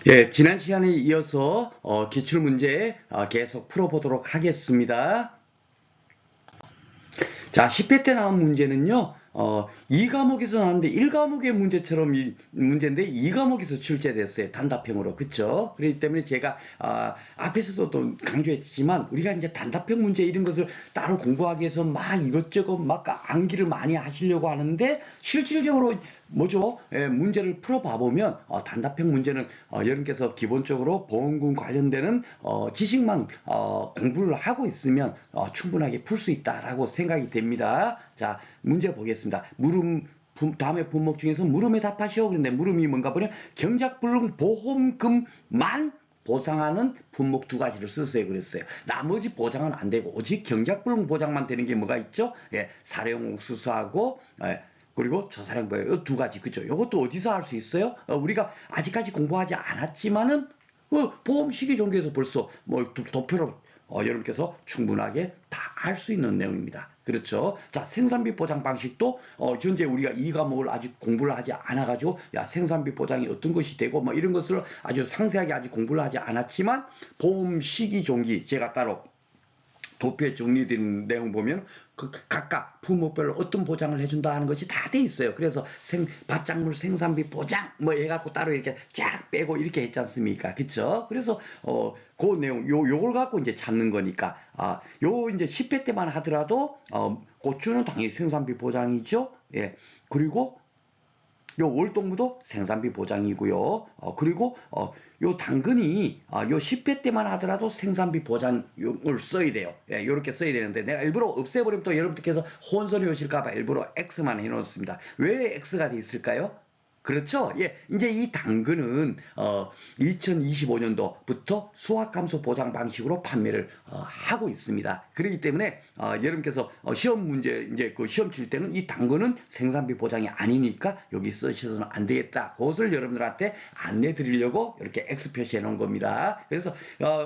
예, 지난 시간에 이어서 기출문제 계속 풀어보도록 하겠습니다. 자, 10회 때 나온 문제는요, 2과목에서 나왔는데 1과목의 문제처럼 문제인데 2과목에서 출제됐어요. 단답형으로. 그쵸? 그렇기 때문에 제가, 앞에서도 또 강조했지만, 우리가 이제 단답형 문제 이런 것을 따로 공부하기 위해서 막 이것저것 막 암기를 많이 하시려고 하는데, 실질적으로 뭐죠? 예, 문제를 풀어봐 보면 단답형 문제는 여러분께서 기본적으로 보험금 관련되는 지식만 공부를 하고 있으면 충분하게 풀 수 있다라고 생각이 됩니다. 자, 문제 보겠습니다. 다음에 품목 중에서 물음에 답하시오. 그런데 물음이 뭔가 보면 경작불능 보험금만 보상하는 품목 두 가지를 쓰세요. 그랬어요. 나머지 보장은 안 되고 오직 경작불능 보장만 되는 게 뭐가 있죠? 예, 사례용수수하고 그리고 저사령보험 이두 가지 그죠? 이것도 어디서 할 수 있어요? 우리가 아직까지 공부하지 않았지만은 보험 시기 종교에서 벌써 뭐 도표로 여러분께서 충분하게 다 알 수 있는 내용입니다. 그렇죠? 자, 생산비 보장 방식도 현재 우리가 이 과목을 아직 공부를 하지 않아가지고 야 생산비 보장이 어떤 것이 되고 뭐 이런 것을 아주 상세하게 아직 공부를 하지 않았지만 보험 시기 종기 제가 따로 도표에 정리된 내용 보면 그 각각 품목별로 어떤 보장을 해준다 하는 것이 다 돼 있어요. 그래서 바짝물 생산비 보장 뭐 해갖고 따로 이렇게 쫙 빼고 이렇게 했지 않습니까? 그쵸? 그래서 그 내용 요걸 갖고 이제 찾는 거니까 요 이제 10회 때만 하더라도 고추는 당연히 생산비 보장이죠. 예. 그리고 요 월동무도 생산비 보장이고요. 그리고 요 당근이 요 10회 때만 하더라도 생산비 보장을 써야 돼요. 예, 요렇게 써야 되는데 내가 일부러 없애버리면 또 여러분들께서 혼선이 오실까봐 일부러 X만 해놓습니다. 왜 X가 돼 있을까요? 그렇죠. 예, 이제 이 당근은 2025년도부터 수확감소 보장 방식으로 판매를 하고 있습니다. 그렇기 때문에 여러분께서 시험 문제 이제 그 시험 칠 때는 이 당근은 생산비 보장이 아니니까 여기 쓰셔서는 안 되겠다. 그것을 여러분들한테 안내 드리려고 이렇게 X 표시해 놓은 겁니다. 그래서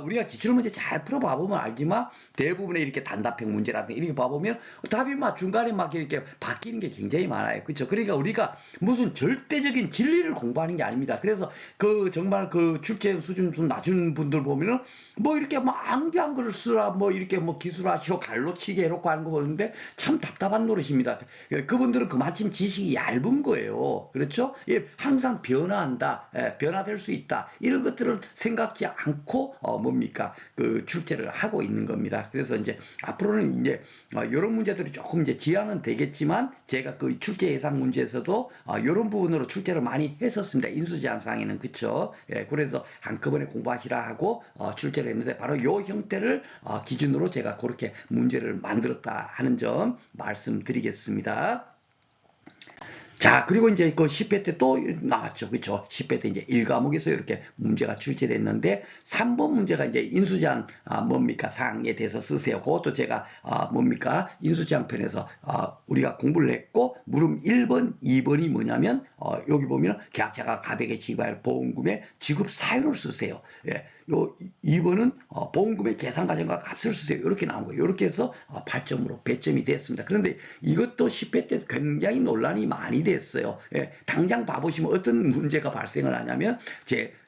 우리가 기출 문제 잘 풀어봐 보면 알지만 대부분의 이렇게 단답형 문제라든가 이렇게 봐보면 답이 막 중간에 막 이렇게 바뀌는 게 굉장히 많아요. 그렇죠? 그러니까 우리가 무슨 절대적인 진리를 공부하는 게 아닙니다. 그래서 그 정말 그 출제 수준 좀 낮은 분들 보면은 뭐 이렇게 뭐 안개한 글을 쓰라 뭐 이렇게 뭐 기술하시오 갈로치기 해놓고 하는 거 보는데 참 답답한 노릇입니다. 그분들은 그마침 지식이 얇은 거예요. 그렇죠? 예, 항상 변화한다, 변화될 수 있다 이런 것들을 생각지 않고 뭡니까 그 출제를 하고 있는 겁니다. 그래서 이제 앞으로는 이제 이런 문제들이 조금 이제 지양은 되겠지만 제가 그 출제 예상 문제에서도 이런 부분으로 출제를 많이 했었습니다. 인수제한상에는 그쵸? 예, 그래서 한꺼번에 공부하시라 하고 출제를 했는데 바로 이 형태를 기준으로 제가 그렇게 문제를 만들었다 하는 점 말씀드리겠습니다. 자, 그리고 이제 그 10회 때 또 나왔죠. 그쵸? 10회 때 이제 1과목에서 이렇게 문제가 출제됐는데, 3번 문제가 이제 인수제한, 뭡니까? 사항에 대해서 쓰세요. 그것도 제가, 뭡니까? 인수제한 편에서, 우리가 공부를 했고, 물음 1번, 2번이 뭐냐면, 여기 보면 계약자가 가백에 지급할 보험금의 지급 사유를 쓰세요. 예. 요 2번은 보험금의 계산 과정과 값을 쓰세요. 이렇게 나온 거예요. 이렇게 해서 8점으로 배점이 됐습니다. 그런데 이것도 10회 때 굉장히 논란이 많이 됐어요. 예, 당장 봐보시면 어떤 문제가 발생을 하냐면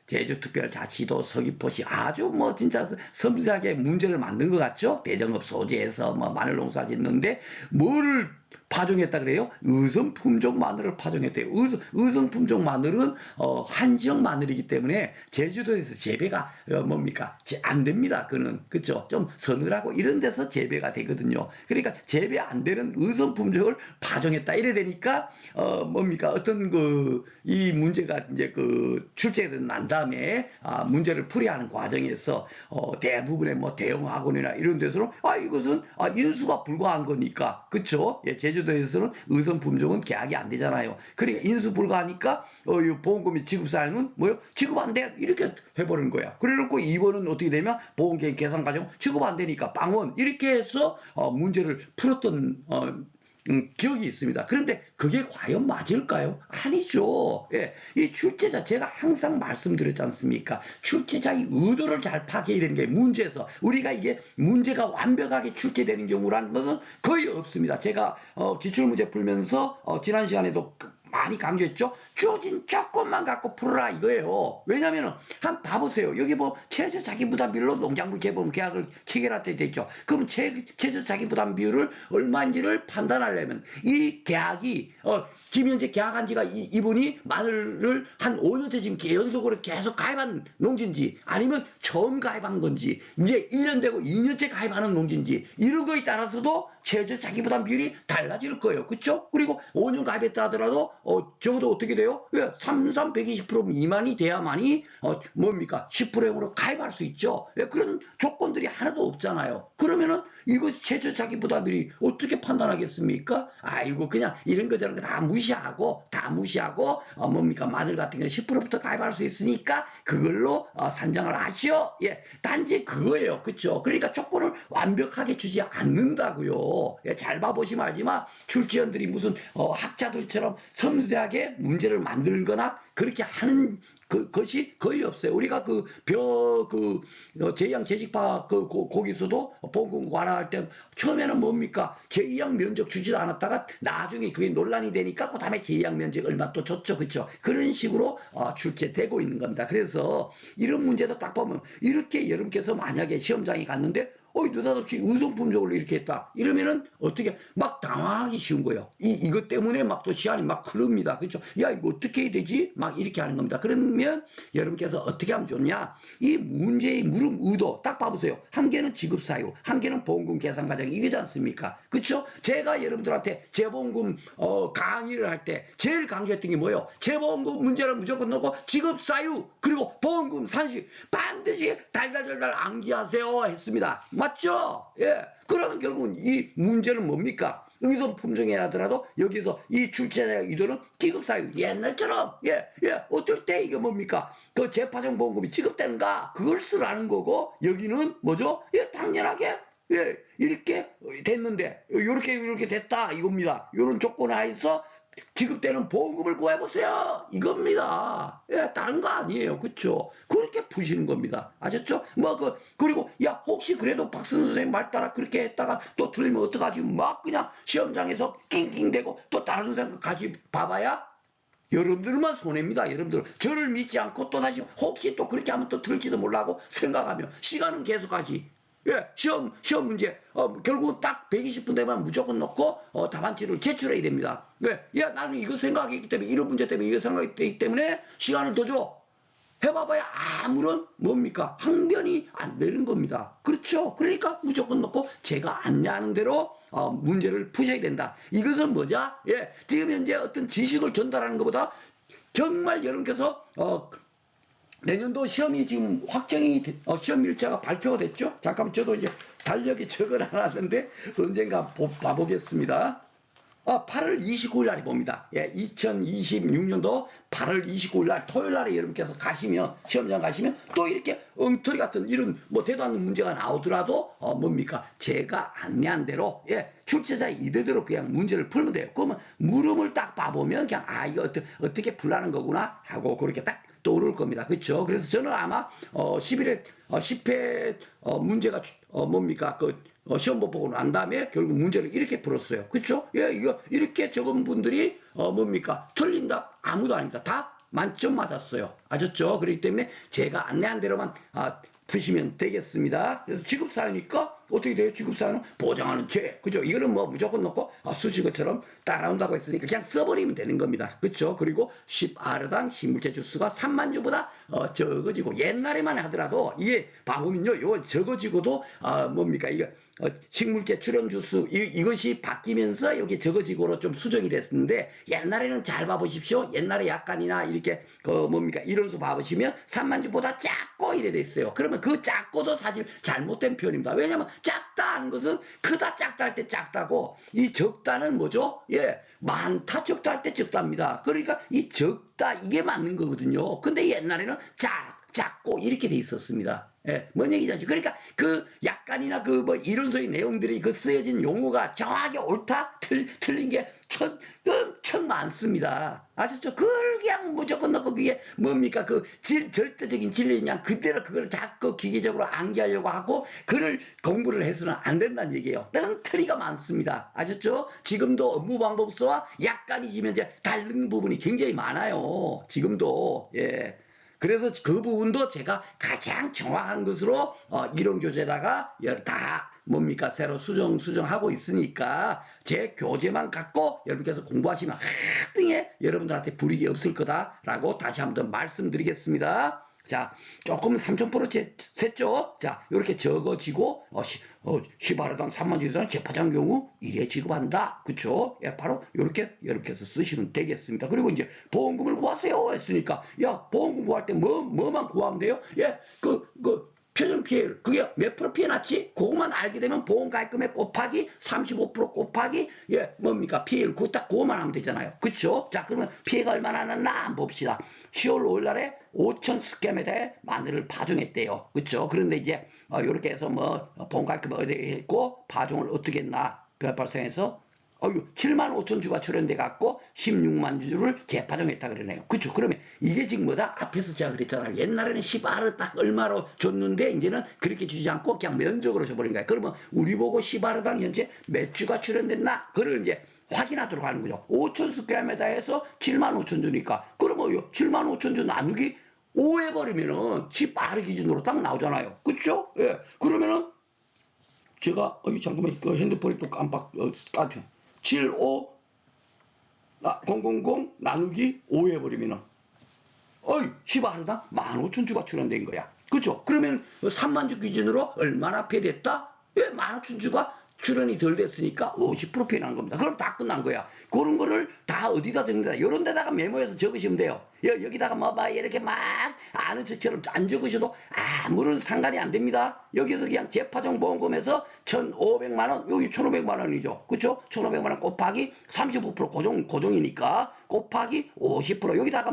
제주특별자치도 서귀포시 아주 뭐 진짜 섬세하게 문제를 만든 것 같죠? 대정읍 소재에서 뭐 마늘 농사 짓는데 뭐를 파종했다 그래요? 의성 품종 마늘을 파종했대요. 의성 품종 마늘은 한지역 마늘이기 때문에 제주도에서 재배가 뭡니까? 안 됩니다. 그는 그죠? 좀 서늘하고 이런 데서 재배가 되거든요. 그러니까 재배 안 되는 의성 품종을 파종했다 이래 되니까 뭡니까? 어떤 그 이 문제가 이제 그 출제가 난 다음에 문제를 풀이하는 과정에서 대부분의 뭐 대형 학원이나 이런 데서는 이것은 인수가 불가한 거니까 그쵸? 예, 제주도에서는 의성 품종은 계약이 안 되잖아요. 그러니까 인수 불가하니까 보험금이 지급 사항은 뭐요? 지급 안 돼. 이렇게 해버리는 거야. 그래놓고 2번은 어떻게 되면 보험계획 계산 과정 지급 안 되니까 빵원 이렇게 해서 문제를 풀었던 기억이 있습니다. 그런데 그게 과연 맞을까요? 아니죠. 예, 이 출제자 제가 항상 말씀드렸지 않습니까? 출제자의 의도를 잘 파악해야 되는 게 문제에서 우리가 이게 문제가 완벽하게 출제되는 경우라는 것은 거의 없습니다. 제가 기출문제 풀면서 지난 시간에도 많이 강조했죠. 주어진 조건만 갖고 풀어라 이거예요. 왜냐면은 한번 봐보세요. 여기 뭐 최저 자기 부담 비율로 농작물 개발 계약을 체결할 때 됐죠. 그럼 최저 자기 부담 비율을 얼마인지를 판단하려면 이 계약이 김현재 계약한 지가 이분이 마늘을 한 5년째 지금 연속으로 계속 가입한 농지인지 아니면 처음 가입한 건지 이제 1년 되고 2년째 가입하는 농지인지 이런 거에 따라서도 최저 자기 부담 비율이 달라질 거예요. 그렇죠? 그리고 5년 가입했다 하더라도 적어도 어떻게 돼요? 120% 미만이 돼야만이 뭡니까? 10%로 가입할 수 있죠. 그런 조건들이 하나도 없잖아요. 그러면은 이거 최저 자기 부담 비율이 어떻게 판단하겠습니까? 아이고 그냥 이런 거 저런 거 다 무시하고 뭡니까? 마늘 같은 경우 10%부터 가입할 수 있으니까 그걸로 산정을 하시오. 예, 단지 그거예요. 그렇죠? 그러니까 조건을 완벽하게 주지 않는다고요. 예, 잘 봐보시면 알지만 출제원들이 무슨 학자들처럼 섬세하게 문제를 만들거나 그렇게 하는 것이 거의 없어요. 우리가 제2형 재직파 거기서도 보험금 관할할 때 처음에는 뭡니까? 제2형 면적 주지도 않았다가 나중에 그게 논란이 되니까 그 다음에 제2형 면적 얼마 또 줬죠. 그렇죠? 그런 식으로 출제되고 있는 겁니다. 그래서 이런 문제도 딱 보면 이렇게 여러분께서 만약에 시험장에 갔는데 느닷없이 의성품적으로 이렇게 했다. 이러면은 어떻게 막 당황하기 쉬운 거예요. 이것 때문에 막 또 시간이 막 흐릅니다. 그렇죠? 야, 이거 어떻게 해야 되지? 막 이렇게 하는 겁니다. 그러면 여러분께서 어떻게 하면 좋냐? 이 문제의 물음 의도 딱 봐보세요. 한 개는 지급 사유, 한 개는 보험금 계산 과정 이거지 않습니까? 그렇죠? 제가 여러분들한테 재보험금 강의를 할 때 제일 강조했던 게 뭐예요? 재보험금 문제를 무조건 넣고 지급 사유 그리고 보험금 산식 반드시 달달달달 암기하세요 했습니다. 맞죠? 예. 그러면 결국은 이 문제는 뭡니까? 의존 품종에 하더라도 여기서 이 출제자 의도는 지급사유 옛날처럼 어떨 때 이게 뭡니까? 그 재파정 보험금이 지급되는가? 그걸 쓰라는 거고 여기는 뭐죠? 당연하게 이렇게 됐는데 이렇게 됐다 이겁니다. 이런 조건 하에서 지급되는 보험금을 구해보세요. 이겁니다. 다른 거 아니에요. 그쵸? 그렇게 푸시는 겁니다. 아셨죠? 그리고, 혹시 그래도 박선생 선생님 말 따라 그렇게 했다가 또 틀리면 어떡하지? 막 그냥 시험장에서 낑낑대고 또 다른 생각까지 봐봐야 여러분들만 손해입니다. 여러분들. 저를 믿지 않고 또다시 혹시 또 그렇게 하면 또 틀릴지도 몰라고 생각하면 시간은 계속하지. 시험 문제, 결국 딱 120분 되면 무조건 넣고, 답안지를 제출해야 됩니다. 왜? 나는 이거 생각했기 때문에, 이런 문제 때문에 이거 생각했기 때문에 시간을 더 줘. 해봐봐야 아무런 뭡니까? 항변이 안 되는 겁니다. 그렇죠? 그러니까 무조건 넣고 제가 안내하는 대로 문제를 푸셔야 된다. 이것은 뭐냐? 지금 현재 어떤 지식을 전달하는 것보다 정말 여러분께서, 내년도 시험이 지금 시험 일자가 발표가 됐죠? 잠깐만 저도 이제 달력에 적어놨는데 언젠가 봐보겠습니다. 8월 29일 날에 봅니다. 2026년도 8월 29일 날 토요일 날에 여러분께서 가시면 시험장 가시면 또 이렇게 엉터리 같은 이런 대도 않는 문제가 나오더라도 뭡니까? 제가 안내한 대로 출제자 이대로 그냥 문제를 풀면 돼요. 그러면 물음을 딱 봐보면 그냥 이거 어떻게 풀라는 거구나 하고 그렇게 딱 떠오를 겁니다. 그렇죠? 그래서 저는 아마 10회 문제가 뭡니까? 시험 보고 난 다음에 결국 문제를 이렇게 풀었어요. 그렇죠? 이거 이렇게 적은 분들이 뭡니까? 틀린 답 아무도 아니다. 다 만점 맞았어요. 아셨죠? 그렇기 때문에 제가 안내한 대로만 푸시면 되겠습니다. 그래서 지급사유니까 어떻게 돼요? 지급사유는 보장하는 죄. 그죠? 이거는 무조건 넣고 수식어처럼 따라온다고 했으니까 그냥 써버리면 되는 겁니다. 그렇죠? 그리고 10R당 식물체 주수가 3만 주보다 적어지고 옛날에만 하더라도 이게 봐보면요. 요 적어지고도 뭡니까? 이거 식물체 출현 주수 이것이 바뀌면서 여기 적어지고로 좀 수정이 됐는데 옛날에는 잘 봐보십시오. 옛날에 약간이나 이렇게 뭡니까? 이런 수 봐보시면 3만 주보다 작고 이래 됐어요. 그러면 그 작고도 사실 잘못된 표현입니다. 왜냐하면 작다 하는 것은 크다 작다 할 때 작다고 이 적다는 뭐죠? 많다 적다 할 때 적답니다. 그러니까 이 적다 이게 맞는 거거든요. 근데 옛날에는 작고 이렇게 돼 있었습니다. 뭔 얘기죠? 그러니까 약간이나 이론서의 내용들이 쓰여진 용어가 정확하게 옳다 틀린 게 엄청 많습니다. 아셨죠? 그걸 그냥 무조건 넣고 그게 뭡니까? 절대적인 진리인 그냥 그대로 그걸 자꾸 기계적으로 암기하려고 하고 그걸 공부를 해서는 안 된다는 얘기예요. 틀리가 많습니다. 아셨죠? 지금도 업무 방법서와 약간이지만 이제 다른 부분이 굉장히 많아요. 있잖아요. 지금도. 예. 그래서 그 부분도 제가 가장 정확한 것으로 이론 교재다가 다 뭡니까 새로 수정하고 있으니까 제 교재만 갖고 여러분께서 공부하시면 하등에 여러분들한테 불이익이 없을 거다라고 다시 한번 말씀드리겠습니다. 자, 조금 3,000% 셌죠? 자, 이렇게 적어지고, 시바르당 3만 주에서는 재파장 경우 1회 지급한다. 그쵸? 예, 바로 이렇게 해서 쓰시면 되겠습니다. 그리고 이제 보험금을 구하세요. 했으니까, 야, 보험금 구할 때 뭐만 구하면 돼요? 예, 표준 피해율, 그게 몇 프로 피해 났지? 그것만 알게 되면 보험 가입금액 곱하기 35% 곱하기, 예, 뭡니까? 피해율, 그거만 하면 되잖아요. 그쵸? 자, 그러면 피해가 얼마나 났나 한번 봅시다. 10월 5일 날에 5천 스캠에 대해 마늘을 파종했대요. 그쵸? 그런데 이제, 요렇게 해서 보험 가입금 어디 했고, 파종을 어떻게 했나, 발생해서 7만 5천 주가 출연돼 갖고 16만 주를 재파종했다 그러네요. 그렇죠? 그러면 이게 지금 뭐다? 앞에서 제가 그랬잖아요. 옛날에는 10알을 딱 얼마로 줬는데 이제는 그렇게 주지 않고 그냥 면적으로 줘버린 거야. 그러면 우리 보고 10알당 현재 몇 주가 출연됐나? 그걸 이제 확인하도록 하는 거죠. 5천 스퀘어미터에서 7만 5천 주니까 그러면 7만 5천 주 나누기 5 해버리면은 10알 기준으로 딱 나오잖아요. 그렇죠? 예. 그러면은 제가 잠깐만 그 핸드폰이 또 깜빡 까죠. 75 000 나누기 5 해버리면은 10알당 15,000주가 출연된 거야. 그죠? 그러면 3만 주 기준으로 얼마나 피해됐다? 왜 15,000주가 출연이 덜 됐으니까 50% 피해난 겁니다. 그럼 다 끝난 거야. 그런 거를 다 어디다 적는다. 이런 데다가 메모해서 적으시면 돼요. 여기다가 이렇게 막 아는 척처럼 안 적으셔도 아무런 상관이 안 됩니다. 여기서 그냥 재파종 보험금에서 1,500만 원, 여기 1,500만 원이죠. 그쵸? 1,500만 원 곱하기 35% 고정이니까 곱하기 50% 여기다가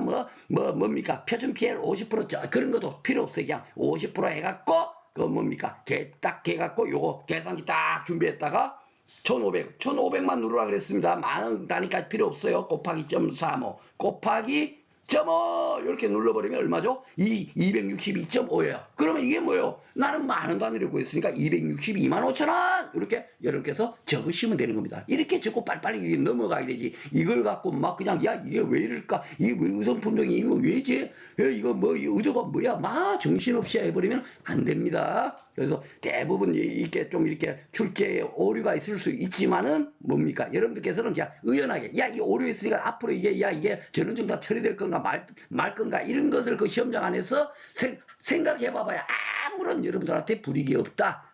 뭡니까? 표준 피해를 50% 그런 것도 필요 없어요. 그냥 50% 해갖고 뭡니까? 딱 해갖고 요거 계산기 딱 준비했다가 1,500만 누르라 그랬습니다. 만원 단위까지 필요 없어요. 곱하기 0.35 곱하기 0.5 이렇게 눌러버리면 얼마죠? 262.5예요. 그러면 이게 뭐예요? 나는 만원 단위로 구했으니까 262만 5천 원 이렇게 여러분께서 적으시면 되는 겁니다. 이렇게 적고 빨리빨리 넘어가야 되지. 이걸 갖고 막 그냥 야 이게 왜 이럴까? 이게 왜 의성품종이 이거 왜지? 이거 의도가 뭐야? 막 정신없이 해버리면 안 됩니다. 그래서 대부분 이렇게 좀 이렇게 출제에 오류가 있을 수 있지만은 뭡니까? 여러분들께서는 그냥 의연하게 야 이 오류 있으니까 앞으로 이게 전원정답 처리될 건가 말 건가 이런 것을 그 시험장 안에서 생각해봐봐야 아무런 여러분들한테 불이익이 없다.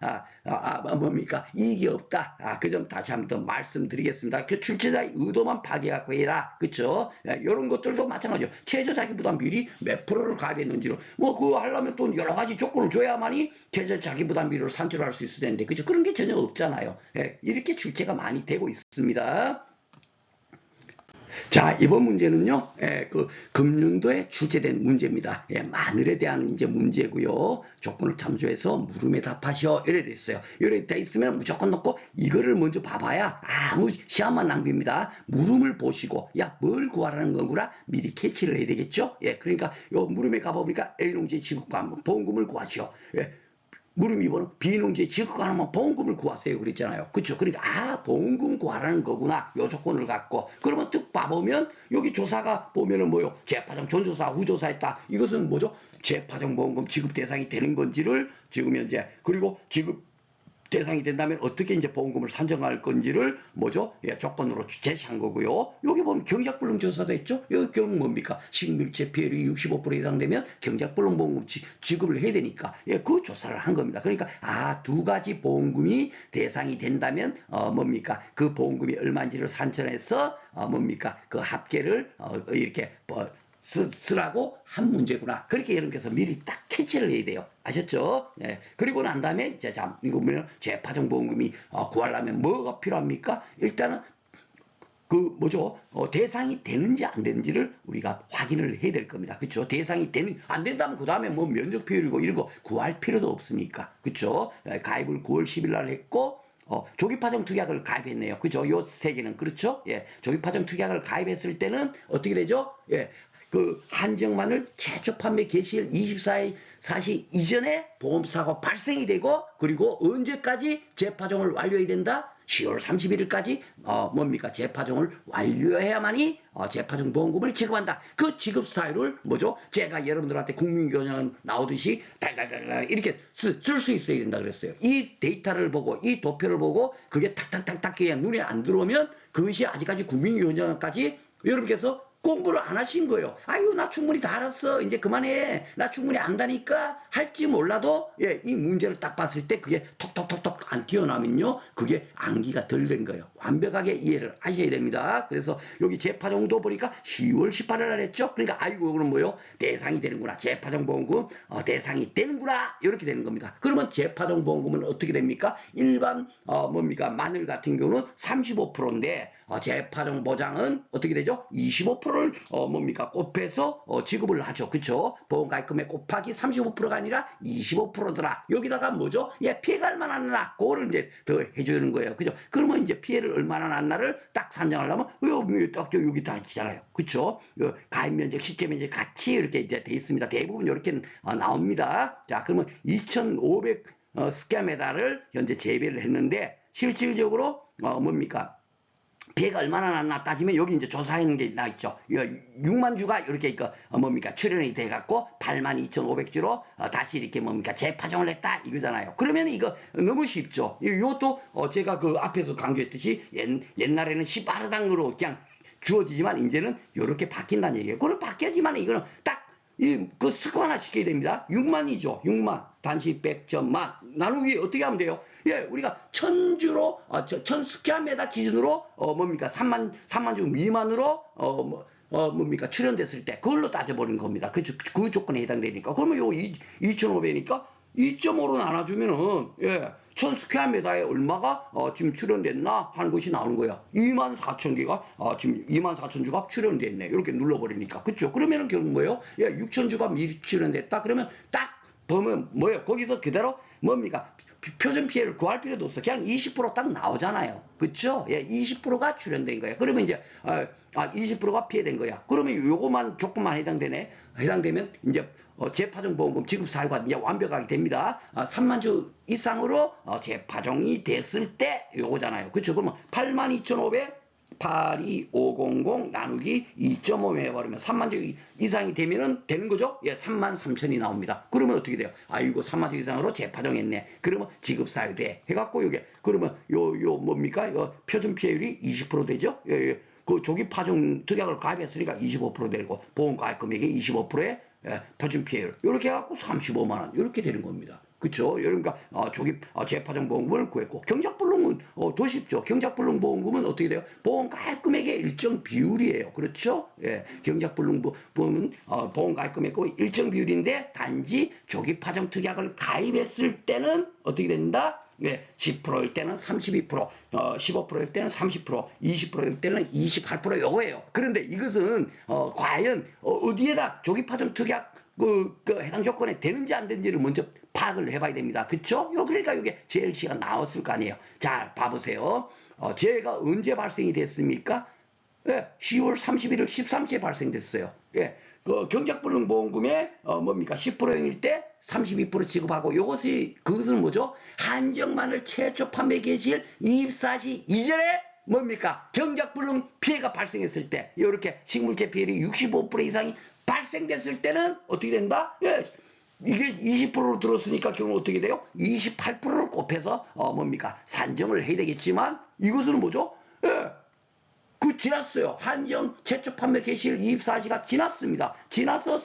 뭡니까? 이익이 없다. 그 점 다시 한번 더 말씀드리겠습니다. 그 출제자의 의도만 파악해갖고 해라. 그쵸? 이런 것들도 마찬가지죠. 최저 자기 부담 비율이 몇 프로를 가입했는지로 그거 하려면 또 여러 가지 조건을 줘야만이 최저 자기 부담 비율을 산출할 수 있을 텐데 그죠? 그런 게 전혀 없잖아요. 이렇게 출제가 많이 되고 있습니다. 자, 이번 문제는요, 금년도에 출제된 문제입니다. 마늘에 대한 이제 문제고요. 조건을 참조해서 물음에 답하시오. 이래 돼 있어요. 이래 돼 있으면 무조건 넣고 이거를 먼저 봐봐야 아무 시간만 낭비입니다. 물음을 보시고, 뭘 구하라는 거구나 미리 캐치를 해야 되겠죠? 그러니까 요 물음에 가보니까 A농지 지급관 보험금을 구하시오. 물음이 번호 B농지에 지급가능한 보험금을 구하세요 그랬잖아요. 그쵸? 그러니까 보험금 구하라는 거구나. 요 조건을 갖고 그러면 뚝 봐보면 여기 조사가 보면은 뭐요? 재파정 전조사 후조사했다. 이것은 뭐죠? 재파정 보험금 지급 대상이 되는 건지를 지금 현재 그리고 지급 대상이 된다면 어떻게 이제 보험금을 산정할 건지를 뭐죠? 조건으로 제시한 거고요. 여기 보면 경작불능 조사도 있죠? 여기 경우 뭡니까? 식물체 피해율이 65% 이상 되면 경작불능 보험금 지급을 해야 되니까 그 조사를 한 겁니다. 그러니까 두 가지 보험금이 대상이 된다면 뭡니까? 그 보험금이 얼마인지를 산정해서 뭡니까? 그 합계를 이렇게 쓰라고 한 문제구나. 그렇게 여러분께서 미리 딱 캐치를 해야 돼요. 아셨죠? 그리고 난 다음에 이거 뭐냐? 재파정 보험금이 구하려면 뭐가 필요합니까? 일단은 대상이 되는지 안 되는지를 우리가 확인을 해야 될 겁니다. 그쵸? 대상이 안 된다면 그 다음에 면적 표율이고 이런 거 구할 필요도 없으니까. 그쵸? 가입을 9월 10일 날 했고 조기파정 특약을 가입했네요. 그죠? 요 세 개는 그렇죠? 조기파정 특약을 가입했을 때는 어떻게 되죠? 그 한정만을 최초 판매 개시일 24시 이전에 보험사고 발생이 되고 그리고 언제까지 재파종을 완료해야 된다? 10월 31일까지 뭡니까 재파종을 완료해야만이 재파종 보험금을 지급한다. 그 지급 사유를 뭐죠? 제가 여러분들한테 국민교장 나오듯이 달달달 이렇게 쓸 수 있어야 된다 그랬어요. 이 데이터를 보고 이 도표를 보고 그게 탁탁탁탁 그냥 눈에 안 들어오면 그것이 아직까지 국민교장까지 여러분께서 공부를 안 하신 거예요. 아유, 나 충분히 다 알았어. 이제 그만해. 나 충분히 안다니까. 할지 몰라도, 예, 이 문제를 딱 봤을 때 그게 톡톡톡톡 안 튀어나오면요. 그게 암기가 덜 된 거예요. 완벽하게 이해를 하셔야 됩니다. 그래서 여기 재파종도 보니까 10월 18일 날 했죠. 그러니까, 아이고, 그럼 뭐요? 대상이 되는구나. 재파종 보험금, 대상이 되는구나. 이렇게 되는 겁니다. 그러면 재파종 보험금은 어떻게 됩니까? 일반, 뭡니까? 마늘 같은 경우는 35%인데, 재파종 보장은 어떻게 되죠? 25%를 뭡니까? 곱해서 지급을 하죠. 그쵸? 보험가입금액 곱하기 35%가 아니라 25%더라. 여기다가 뭐죠? 예, 피해가 얼마나 났나? 그거를 이제 더 해주는 거예요. 그죠? 그러면 이제 피해를 얼마나 났나를 딱 산정하려면 딱 여기 다 있잖아요. 그쵸? 가입 면적, 실제 면적 같이 이렇게 이제 돼 있습니다. 대부분 이렇게 나옵니다. 자, 그러면 2,500 스퀘어미터를 현재 재배를 했는데 실질적으로 뭡니까? 피해가 얼마나 났나 따지면 여기 이제 조사하는 게 나 있죠. 6만 주가 이렇게 뭡니까 출연이 돼갖고 82,500주로 다시 이렇게 뭡니까 재파종을 했다 이거잖아요. 그러면 이거 너무 쉽죠. 이것도 제가 그 앞에서 강조했듯이 옛날에는 시바르당으로 그냥 주어지지만 이제는 이렇게 바뀐다는 얘기예요. 그걸 바뀌었지만 이거는 딱 그 습관화 시켜야 됩니다. 6만이죠. 6만 단시 100점만 나누기 어떻게 하면 돼요? 예, 우리가 1000주로 1000스퀘어미터 기준으로 뭡니까 3만 주 미만으로 뭡니까 출연됐을 때 그걸로 따져버리는 겁니다. 그 조건에 해당되니까. 그러면 요 2,500이니까 2.5로 나눠주면은 예, 1000스퀘어미터에 얼마가 지금 출연됐나 하는 것이 나오는 거야. 24,000개가 지금 24,000주가 출연됐네. 이렇게 눌러버리니까. 그렇죠? 그러면은 결국 뭐예요? 예, 6,000주가 미리 출연됐다. 그러면 딱 보면 뭐예요? 거기서 그대로 뭡니까? 표준 피해를 구할 필요도 없어. 그냥 20%딱 나오잖아요. 그쵸? 예, 20%가 출연된 거예요. 그러면 이제, 20%가 피해된 거야. 그러면 요거만, 조금만 해당되네. 해당되면 이제, 재파종 보험금 지급 사유가 이제 완벽하게 됩니다. 3만 주 이상으로 재파종이 됐을 때 요거잖아요. 그쵸? 그러면 82,500 82500 나누기 2.5 해버리면 3만 주 이상이 되면은 되는 거죠? 예, 3만 3천이 나옵니다. 그러면 어떻게 돼요? 아이고, 3만 주 이상으로 재파종했네. 그러면 지급사유 돼. 해갖고, 요게, 그러면 뭡니까? 표준 피해율이 20% 되죠? 예, 예. 그 조기 파종 특약을 가입했으니까 25% 되고, 보험 가입 금액의 25%의 표준 피해율. 이렇게 해갖고 35만원. 이렇게 되는 겁니다. 그쵸? 그러니까, 조기, 재파종 보험금을 구했고, 경작불능은, 더 쉽죠. 경작불능 보험금은 어떻게 돼요? 보험 가입 금액의 일정 비율이에요. 그렇죠? 예. 경작불능 보험은, 보험 가입 금액의 일정 비율인데, 단지 조기 파종 특약을 가입했을 때는 어떻게 된다? 예, 10%일 때는 32%, 15%일 때는 30%, 20%일 때는 28% 요거예요. 그런데 이것은, 과연, 어디에다 조기 파종 특약, 그 해당 조건에 되는지 안 되는지를 먼저 파악을 해봐야 됩니다. 그쵸? 그러니까 이게 JLC가 나왔을 거 아니에요. 자, 봐보세요. 재해가 언제 발생이 됐습니까? 예, 10월 31일 13시에 발생됐어요. 예, 그 경작불능보험금의 뭡니까 10%일 때 32% 지급하고 그것은 뭐죠? 한정마늘 최초 판매 개시일 24시 이전에 뭡니까 경작불능 피해가 발생했을 때 이렇게 식물재 피해율이 65% 이상이 발생됐을 때는 어떻게 된다? 예, 이게 20%로 들었으니까 결국 어떻게 돼요? 28%를 곱해서 뭡니까 산정을 해야 되겠지만 이것은 뭐죠? 예, 지났어요. 한정 최초 판매 개시일 24시가 지났습니다. 지나서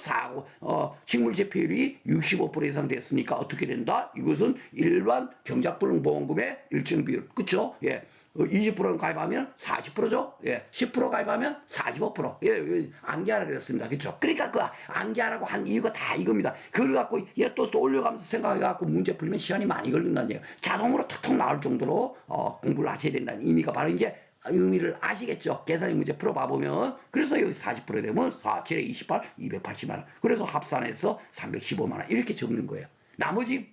식물재 피해율이 65% 이상 됐으니까 어떻게 된다? 이것은 일반 경작불능보험금의 일정 비율. 그쵸? 예. 20% 가입하면 40%죠. 예. 10% 가입하면 45%. 예. 암기하라 그랬습니다. 그쵸? 그러니까 그 암기하라고 한 이유가 다 이겁니다. 그걸 갖고 또 올려가면서 생각해갖고 문제 풀면 시간이 많이 걸린다는 얘기예요. 자동으로 톡톡 나올 정도로 공부를 하셔야 된다는 의미가 바로 이제 의미를 아시겠죠? 계산의 문제 풀어봐 보면. 그래서 여기 40% 되면 4, 7에 28, 280만원. 그래서 합산해서 315만원. 이렇게 적는 거예요. 나머지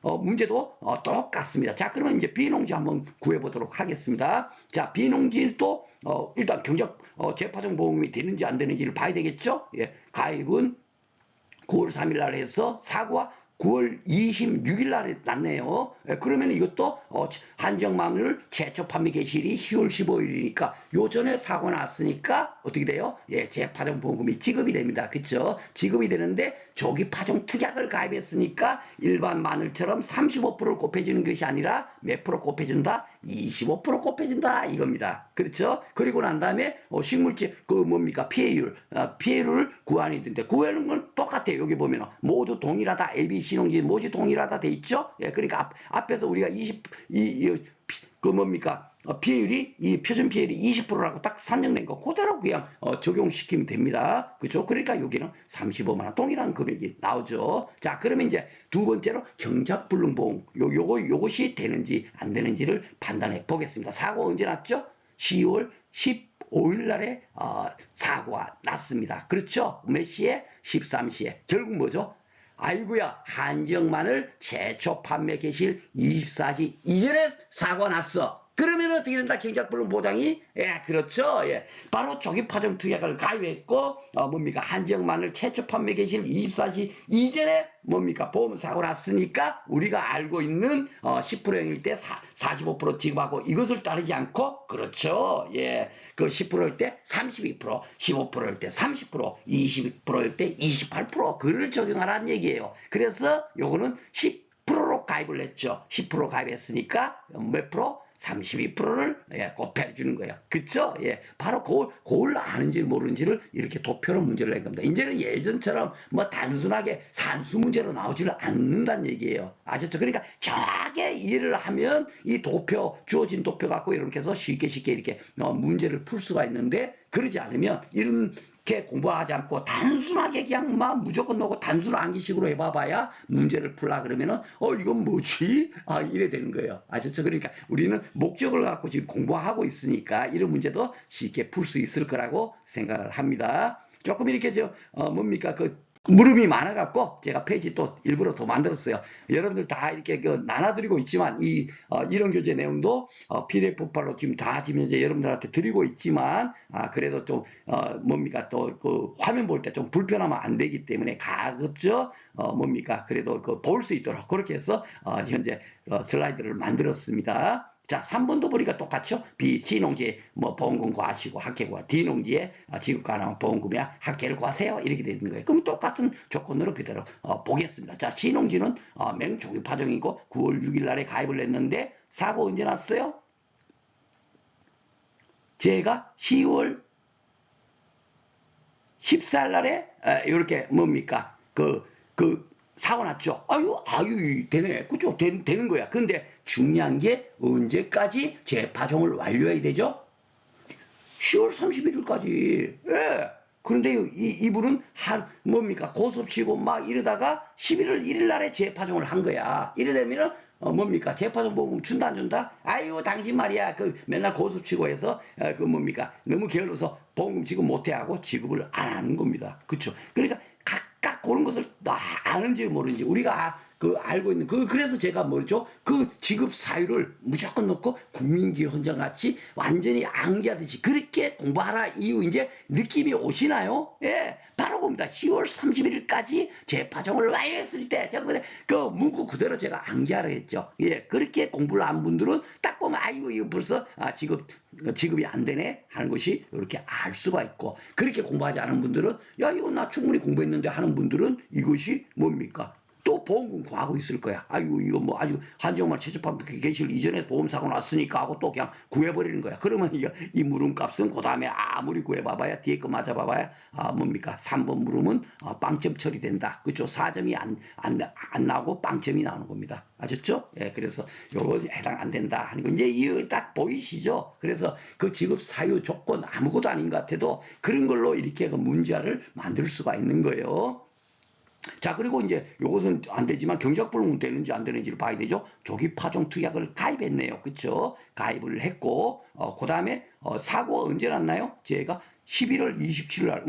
문제도 똑같습니다. 자, 그러면 이제 비농지 한번 구해보도록 하겠습니다. 자, 비농지도 일단 재파종 보험금이 되는지 안 되는지를 봐야 되겠죠? 예, 가입은 9월 3일 날 해서 사고와 9월 26일 날에 났네요. 그러면 이것도 한정마늘 최초 판매 개시일이 10월 15일이니까 요전에 사고 났으니까 어떻게 돼요? 예, 재파종 보험금이 지급이 됩니다. 그쵸? 지급이 되는데 조기 파종 특약을 가입했으니까 일반 마늘처럼 35%를 곱해주는 것이 아니라 몇 프로 곱해준다? 25% 곱해준다 이겁니다. 그렇죠? 그리고 난 다음에 식물질 피해율을 구하는 건데 구하는 건 똑같아요. 여기 보면 모두 동일하다. A, B, C 농지 모두 동일하다 돼 있죠? 예, 그러니까 앞에서 우리가 피해율이 이 표준 피해율이 20%라고 딱 산정된 거 그대로 그냥 적용시키면 됩니다. 그죠? 그러니까 여기는 35만 원 동일한 금액이 나오죠. 자, 그러면 이제 두 번째로 경작불능보험 요것이 되는지 안 되는지를 판단해 보겠습니다. 사고 언제 났죠? 10월 15일 날에 사고가 났습니다. 그렇죠? 몇 시에? 13시에. 결국 뭐죠? 아이고야, 한정마늘 최초 판매 개시일 24시 이전에 사고가 났어. 그러면 어떻게 된다? 경작불능 보장이? 예, 그렇죠. 예. 바로 조기 파종 특약을 가입했고, 한정마늘 최초 판매 개시일 24시 이전에 보험 사고 났으니까 우리가 알고 있는 10%일 때 45% 지급하고 이것을 따르지 않고, 그렇죠. 예. 그 10%일 때 32%, 15%일 때 30%, 20%일 때 28%, 그를 적용하라는 얘기예요. 그래서 요거는 10%로 가입을 했죠. 10% 가입했으니까 몇 프로? 32%를 곱해주는 거예요. 그쵸? 예. 바로 그걸 아는지 모르는지를 이렇게 도표로 문제를 낸 겁니다. 이제는 예전처럼 뭐 단순하게 산수 문제로 나오지를 않는다는 얘기예요. 아셨죠? 그러니까 정확하게 이해를 하면 이 주어진 도표 갖고 이렇게 해서 쉽게 이렇게 문제를 풀 수가 있는데 그러지 않으면 이렇게 공부하지 않고 단순하게 그냥 막 무조건 놓고 단순 암기식으로 해봐봐야 문제를 풀라 그러면은 이건 뭐지? 이래 되는 거예요. 아셨죠? 그러니까 우리는 목적을 갖고 지금 공부하고 있으니까 이런 문제도 쉽게 풀 수 있을 거라고 생각을 합니다. 조금 이렇게 물음이 많아갖고 제가 페이지 또 일부러 더 만들었어요. 여러분들 다 이렇게 나눠드리고 있지만 이런 교재 내용도 PDF 파일로 지금 이제 여러분들한테 드리고 있지만 그래도 좀 또 그 화면 볼 때 좀 불편하면 안 되기 때문에 가급적 그래도 볼 수 있도록 그렇게 해서 현재 슬라이드를 만들었습니다. 자, 3번도 보니까 똑같죠? B, C 농지에 보험금 구하시고 학회 구하, D 농지에 지급가 나면 보험금이야 학회를 구하세요. 이렇게 되는 거예요. 그럼 똑같은 조건으로 그대로 보겠습니다. 자, C 농지는 맹조기 파종이고 9월 6일 날에 가입을 했는데 사고 언제 났어요? 제가 10월 14일 날에 이렇게 사고 났죠. 아유, 되네. 그죠? 되는 거야. 근데 중요한 게 언제까지 재파종을 완료해야 되죠? 10월 31일까지. 예. 그런데 이분은 고섭치고 막 이러다가 11월 1일 날에 재파종을 한 거야. 이래 되면은 재파종 보험 준다 안 준다? 아유, 당신 말이야. 맨날 고섭치고 해서 너무 게을러서 보험금 지급 못해 하고 지급을 안 하는 겁니다. 그렇죠? 그러니까 각각 그런 것을 아는지 모르는지 우리가 알고 있는 그래서 제가 지급 사유를 무조건 놓고 국민기원장 같이 완전히 암기하듯이 그렇게 공부하라 이후 이제 느낌이 오시나요? 예, 바로 봅니다. 10월 31일까지 재파종을 완료했을 때 제가 그 문구 그대로 제가 암기하라 했죠. 예, 그렇게 공부를 한 분들은 딱 보면 아이고 이거 벌써 지급이 안 되네 하는 것이 이렇게 알 수가 있고 그렇게 공부하지 않은 분들은 야 이거 나 충분히 공부했는데 하는 분들은 이것이 뭡니까? 또 보험금 구하고 있을 거야. 아이고 이거 아주 한정마늘 최초 판매 개시일 이전에 보험사고 났으니까 하고 또 그냥 구해버리는 거야. 그러면 이 물음값은 그 다음에 아무리 구해봐봐야 뒤에 거 맞아봐봐야 3번 물음은 빵점 처리된다. 그렇죠? 4점이 안 나오고 빵점이 나오는 겁니다. 아셨죠? 예, 그래서 요거 해당 안 된다 하는 거 이제 이거 딱 보이시죠? 그래서 그 지급 사유 조건 아무것도 아닌 것 같아도 그런 걸로 이렇게 문제를 만들 수가 있는 거예요. 자, 그리고 이제 요것은 안 되지만 경작불능은 되는지 안 되는지를 봐야 되죠. 조기 파종 특약을 가입했네요. 그쵸? 가입을 했고, 그 다음에, 사고가 언제 났나요? 제가 11월 27일 날,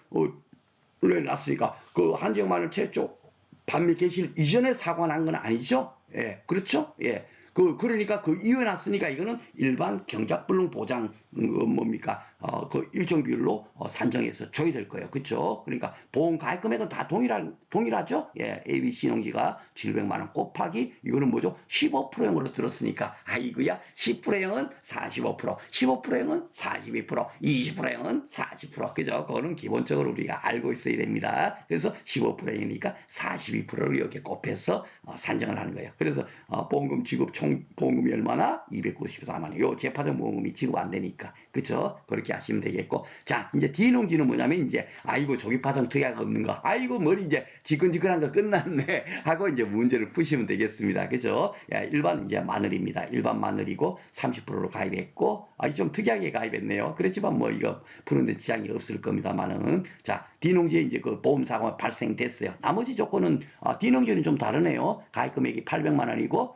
원래 났으니까, 한정마늘 최초 판매 개시일 이전에 사고가 난 건 아니죠? 예, 그렇죠? 예. 그러니까 이후에 났으니까 이거는 일반 경작불능 보장 뭡니까 그 일정 비율로 산정해서 줘야 될 거예요. 그렇죠? 그러니까 보험 가입 금액은 다 동일하죠? 예, ABC 농지가 700만 원 곱하기 이거는 뭐죠? 15%형으로 들었으니까 아이고야 10%형은 45%, 15%형은 42%, 20%형은 40%. 그죠? 그거는 기본적으로 우리가 알고 있어야 됩니다. 그래서 15%형이니까 42%를 이렇게 곱해서 산정을 하는 거예요. 그래서 보험금 지급 총 보험금이 얼마나? 294만 원. 요 재파전 보험금이 지급 안 되니까. 그쵸? 그렇게 하시면 되겠고. 자, 이제 D농지는 뭐냐면 이제 아이고 조기파전 특약이 없는 거. 아이고 머리 이제 지끈지끈한 거 끝났네 하고 이제 문제를 푸시면 되겠습니다. 그죠? 일반 이제 마늘입니다. 일반 마늘이고 30%로 가입했고 좀 특이하게 가입했네요. 그렇지만 뭐 이거 푸는데 지장이 없을 겁니다만은 자, D농지에 이제 그 보험사고가 발생됐어요. 나머지 조건은 D농지는 좀 다르네요. 가입 금액이 800만 원이고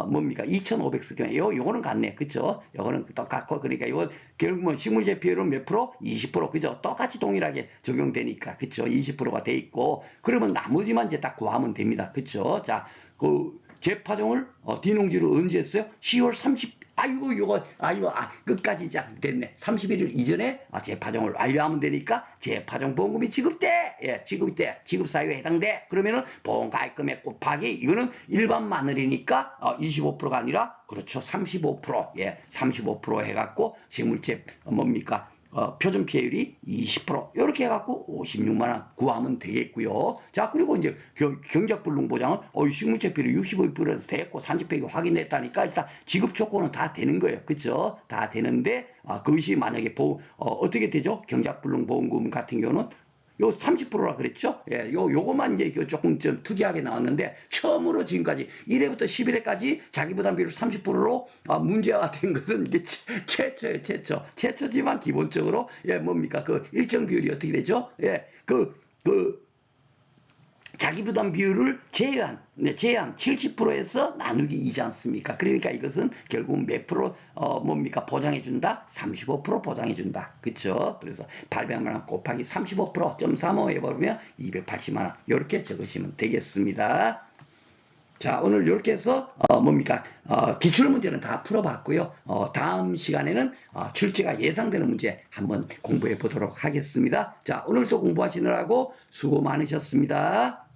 뭡니까 2,500석 요거는 같네. 그쵸? 요거는 똑같고 그러니까 이거 결국 뭐 식물재배율은 몇 프로? 20%. 그죠? 똑같이 동일하게 적용되니까. 그쵸? 20%가 돼 있고 그러면 나머지만 이제 딱 구하면 됩니다. 그쵸? 자, 그 재파종을 D농지를 언제 했어요? 10월 30 아이고 요거 끝까지 쫙 됐네. 31일 이전에 재파종을 완료하면 되니까 재파종 보험금이 지급돼. 예, 지급돼. 지급사유에 해당돼. 그러면은 보험 가입 금액 곱하기 이거는 일반 마늘이니까 25%가 아니라 그렇죠. 35%. 예, 35% 해갖고 재물제 뭡니까? 표준 피해율이 20% 이렇게 해갖고 56만 원 구하면 되겠고요. 자, 그리고 이제 경작불능 보장은 식물제 피해율 65%에서 됐고 산지폐기 확인했다니까 일단 지급 조건은 다 되는 거예요. 그렇죠? 다 되는데 그것이 만약에 어떻게 되죠? 경작불능 보험금 같은 경우는 요 30%라 그랬죠? 예, 요거만 이제 조금 좀 특이하게 나왔는데, 처음으로 지금까지 1회부터 11회까지 자기부담 비율 30%로 문제화된 것은 이게 최초예요, 최초. 최초지만 기본적으로, 예, 뭡니까? 그 일정 비율이 어떻게 되죠? 예, 자기부담 비율을 제한 70%에서 나누기 2지 않습니까? 그러니까 이것은 결국 몇 프로 뭡니까? 보장해준다? 35% 보장해준다. 그쵸? 그래서 800만 원 곱하기 35%.35 해버리면 280만 원. 이렇게 적으시면 되겠습니다. 자, 오늘 이렇게 해서 뭡니까? 기출문제는 다 풀어봤고요. 다음 시간에는 출제가 예상되는 문제 한번 공부해 보도록 하겠습니다. 자, 오늘도 공부하시느라고 수고 많으셨습니다.